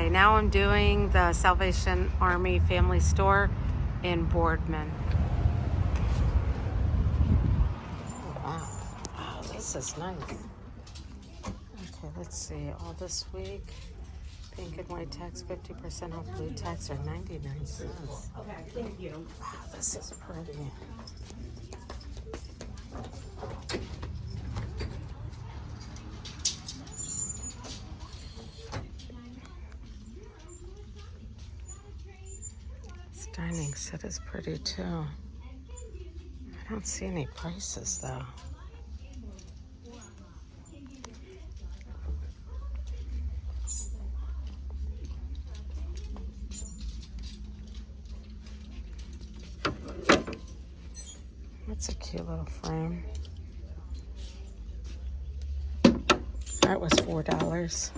Okay, now I'm doing the Salvation Army Family Store in Boardman. Oh, wow. Wow, this is nice. Okay, let's see. All this week, pink and white tax 50% off, blue tax are 99 cents. Okay, thank you. Wow, this is pretty. This dining set is pretty too. I don't see any prices though. That's a cute little frame. That was $4.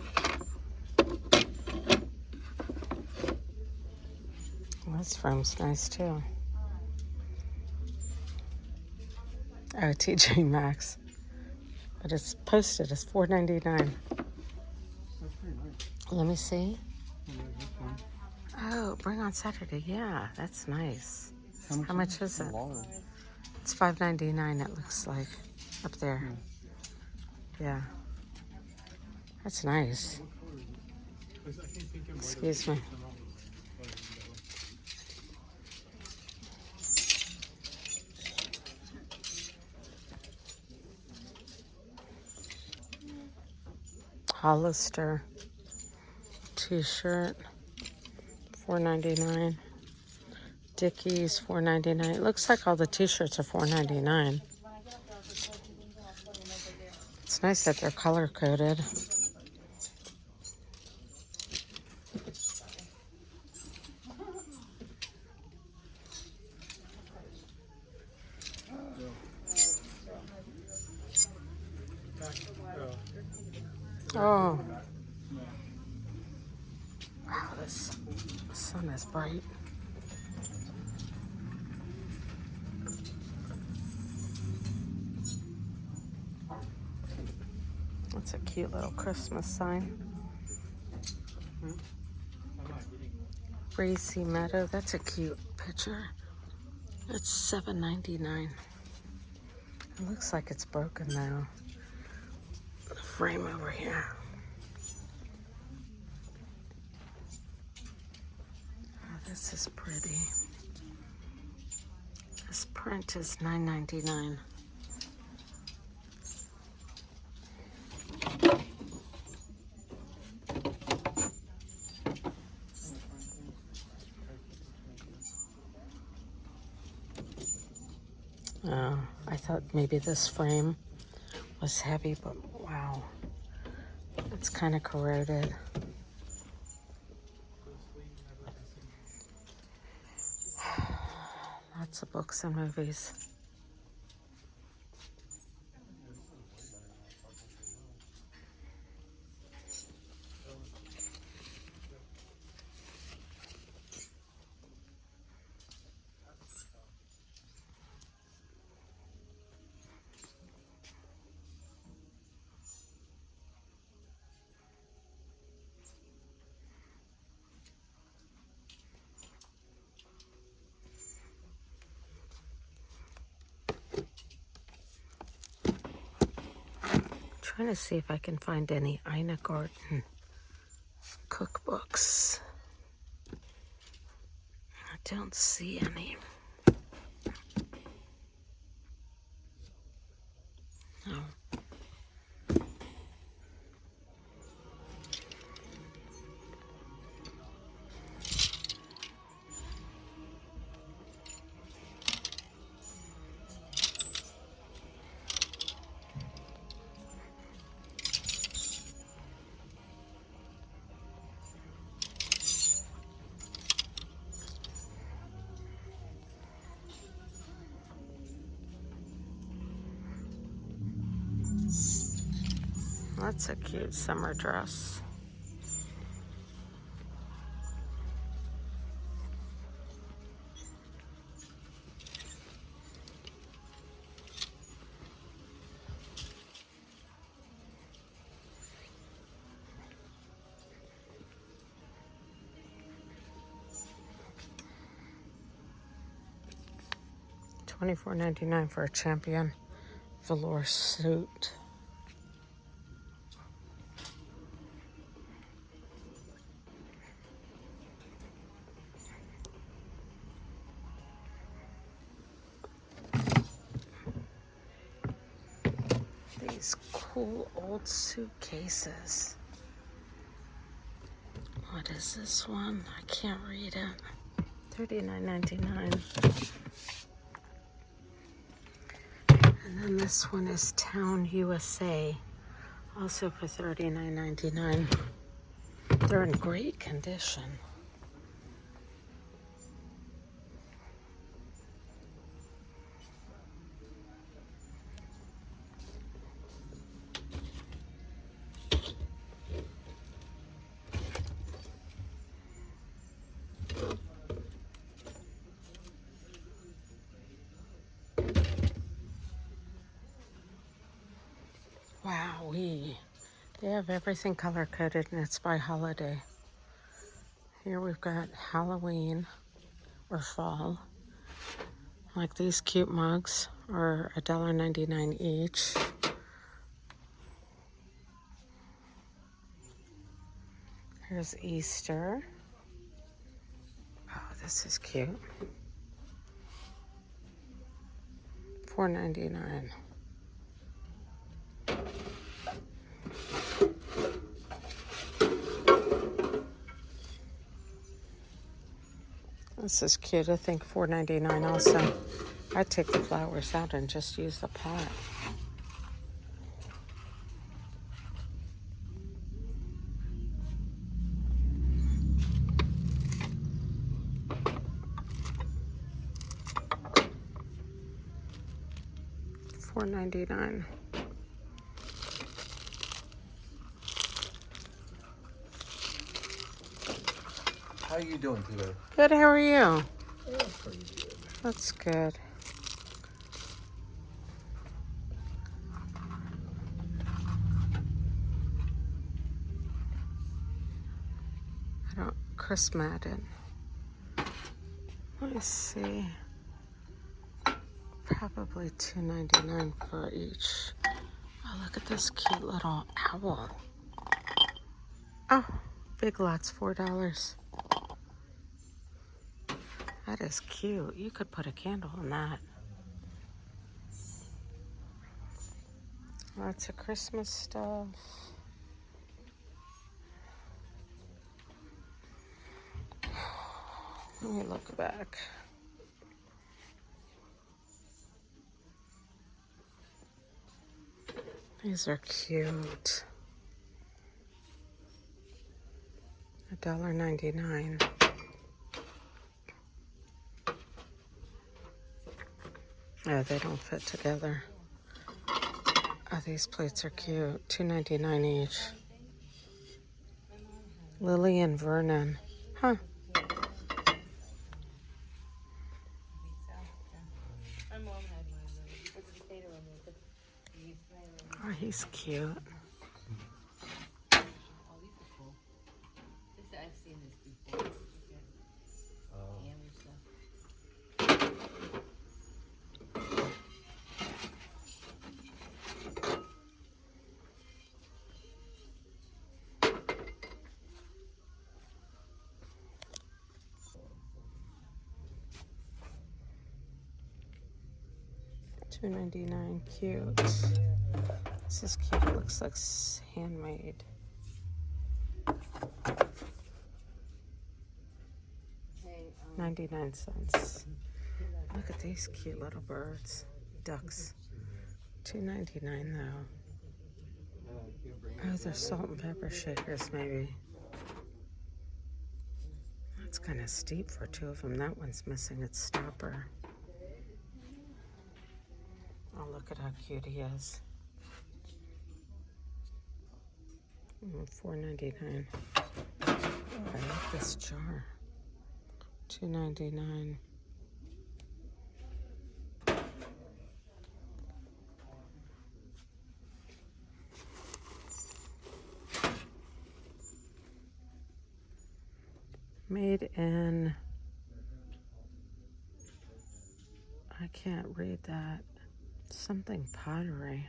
Well, this frame's nice too. Oh, TJ Maxx. But it's posted as $4.99. That's pretty nice. Let me see. Yeah, that's fine. Oh, bring on Saturday. Yeah, that's nice. How much is it? Large. It's $5.99. It looks like up there. Yeah, that's nice. Excuse me. Hollister t-shirt, $4.99. Dickies, $4.99. It looks like all the t-shirts are $4.99. It's nice that they're color coded. Oh. Wow, this sun is bright. That's a cute little Christmas sign. Breezy Meadow, that's a cute picture. It's $7.99. It looks like it's broken though. The frame over here. Oh, this is pretty. This print is $9.99. Oh, I thought maybe this frame was heavy, but wow, it's kind of corroded. Lots of books and movies. Trying to see if I can find any Ina Garten cookbooks. I don't see any. No. That's a cute summer dress. $24.99 for a champion velour suit. These cool old suitcases. What is this one? I can't read it. $39.99. And then this one is Town USA, also for $39.99. They're in great condition. Wowee. They have everything color-coded, and it's by holiday. Here we've got Halloween or fall. Like these cute mugs are $1.99 each. Here's Easter. Oh, this is cute. $4.99. This is cute. I think $4.99 also. I'd take the flowers out and just use the pot. $4.99. How are you doing today? Good, how are you? Yeah, pretty good. That's good. Chris Madden. Let me see. Probably $2.99 for each. Oh, look at this cute little owl. Oh, Big Lots, $4. That is cute. You could put a candle in that. Lots of Christmas stuff. Let me look back. These are cute. $1.99. Oh, they don't fit together. Oh, these plates are cute. $2.99 each. Lily and Vernon. Huh. Oh, he's cute. $2.99, cute. This is cute. It looks like handmade. 99¢. Look at these cute little birds. Ducks. $2.99 though. Oh, they're salt and pepper shakers maybe. That's kind of steep for two of them. That one's missing its stopper. Oh, look at how cute he is. $4.99. Oh, I like this jar. $2.99. Made in I can't read that. Something pottery.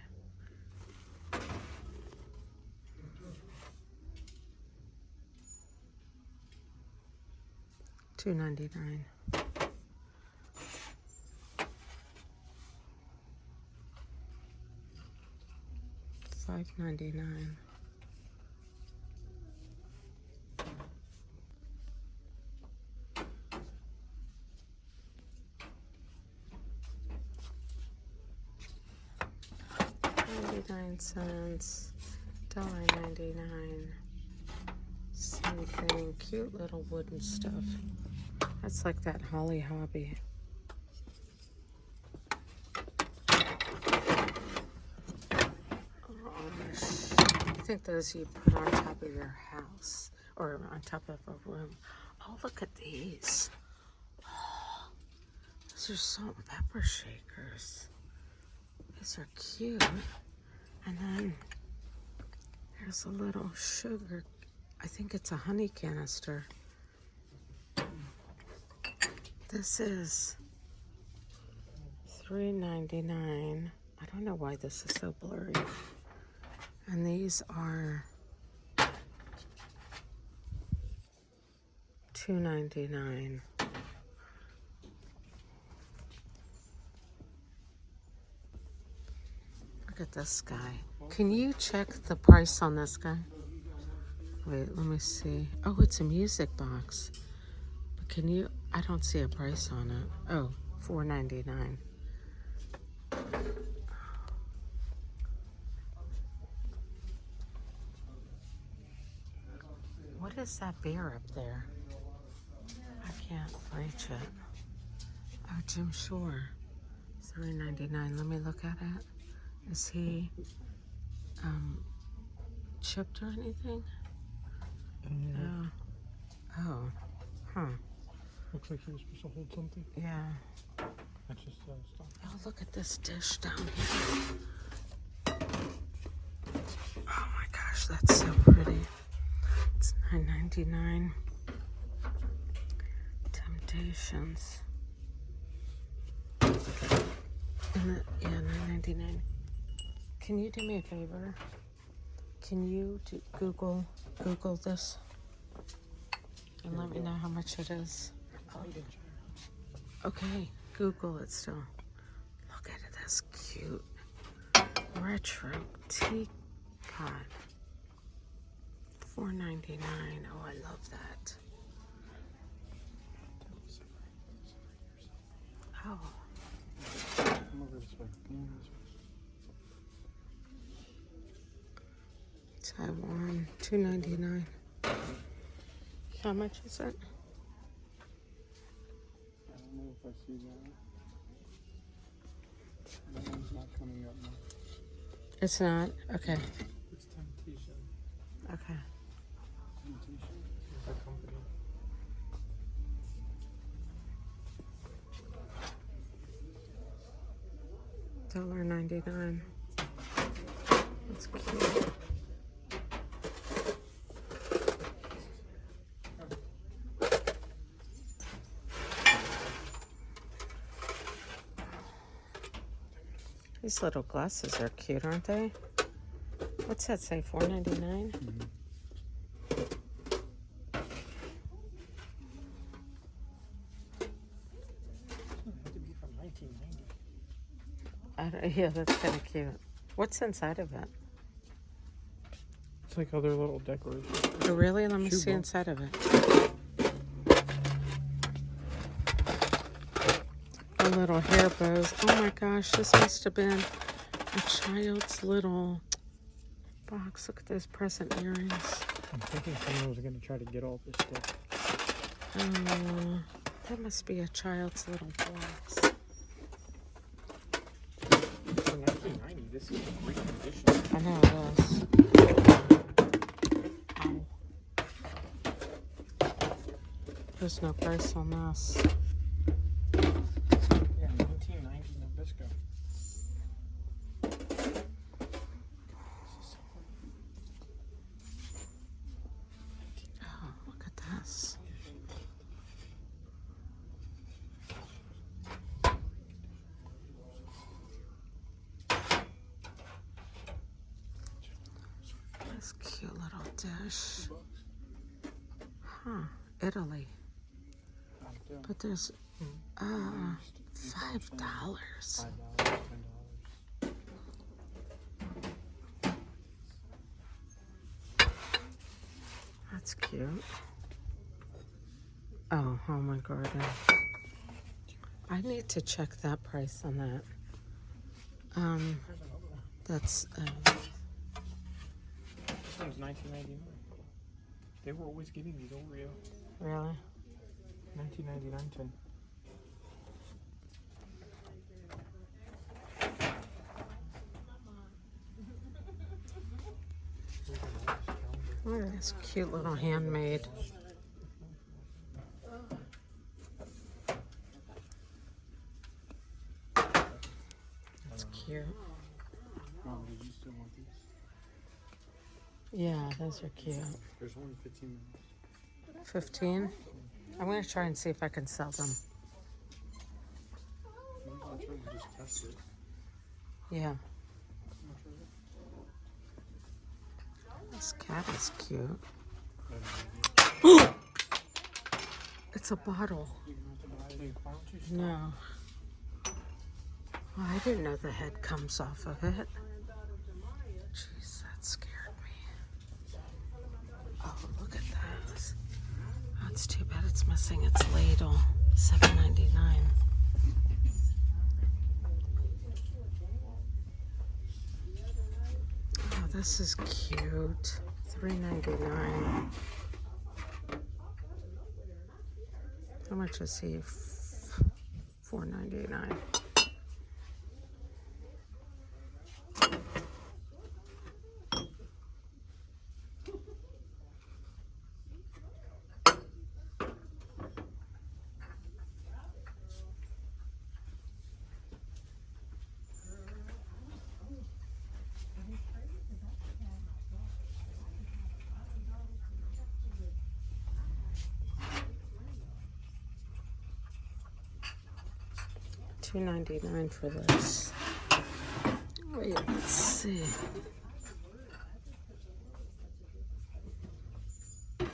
$2.99. $5.99. $0.99. $1.99. Same thing. Cute little wooden stuff. That's like that Holly Hobby. I think those you put on top of your house or on top of a room. Oh, look at these. Oh, these are salt and pepper shakers. These are cute. And then there's a little sugar. I think it's a honey canister. This is $3.99. I don't know why this is so blurry. And these are $2.99. Look at this guy. Can you check the price on this guy? Wait, let me see. Oh, it's a music box. But can you? I don't see a price on it. Oh, $4.99. What is that beer up there? I can't reach it. Oh, Jim Shore. $3.99. Let me look at it. Is he chipped or anything? No. Oh. Huh. Looks like he was supposed to hold something. Yeah. That's just stuff. Oh, look at this dish down here. Oh my gosh, that's so pretty. It's $9.99. Temptations. And yeah, $9.99. Can you do me a favor? Can you Google this and let me know how much it is? Oh. Okay, Google it still. Look at it, that's cute. Retro teapot. $4.99. Oh, I love that. Oh. Come over this way. Taiwan, $2.99. How much is it? I don't know if I see that. That one's not coming up now. It's not? Okay. It's Temptation. Okay. Temptation is the company. $1.99. That's cute. These little glasses are cute, aren't they? What's that say? $4.99? Yeah, that's kind of cute. What's inside of it? It's like other little decorations. Oh, really? Let me see Shoebox. inside of it. A little hair bows. Oh my gosh, this must have been a child's little box. Look at those present earrings. I'm thinking someone was going to try to get all this stuff. That must be a child's little box. For 1990, this is in great condition. I know it is. Ow. There's no price on this. Yeah, 1990 Nabisco. Oh, look at this. dish. Huh, Italy. But there's $5. $5, $10. That's cute. Oh, home and garden. I need to check that price on that. That's This one's $19.99. They were always getting these Oreo. really. $19.99 tin. Look at this cute little handmade. That's cute. Mom, did you still want these? Yeah, those are cute. There's one 15 minutes. 15. I'm gonna try and see if I can sell them. I'll try to just test it. Yeah, I'll try it. this cat is cute. I have no idea. It's a bottle. You're gonna have to buy it. Why don't you stop? No. Oh, I didn't know the head comes off of it. Jeez, that scared me. Oh, look at that. Oh, it's too bad it's missing its ladle. $7.99. Oh, this is cute. $3.99. How much is he? $4.99. $2.99 for this. Wait, let's see. Okay.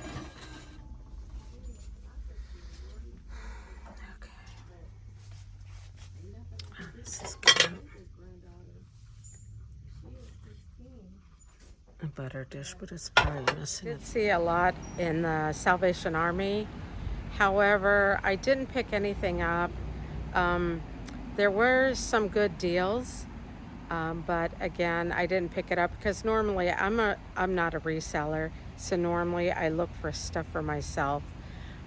Oh, this is cute. A butter dish, but it's probably missing. I did see a lot in the Salvation Army. However, I didn't pick anything up. There were some good deals, but again, I didn't pick it up because normally I'm not a reseller, so normally I look for stuff for myself.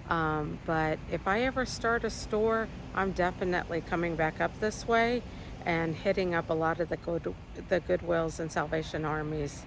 But if I ever start a store, I'm definitely coming back up this way and hitting up a lot of the Goodwills and Salvation Armies.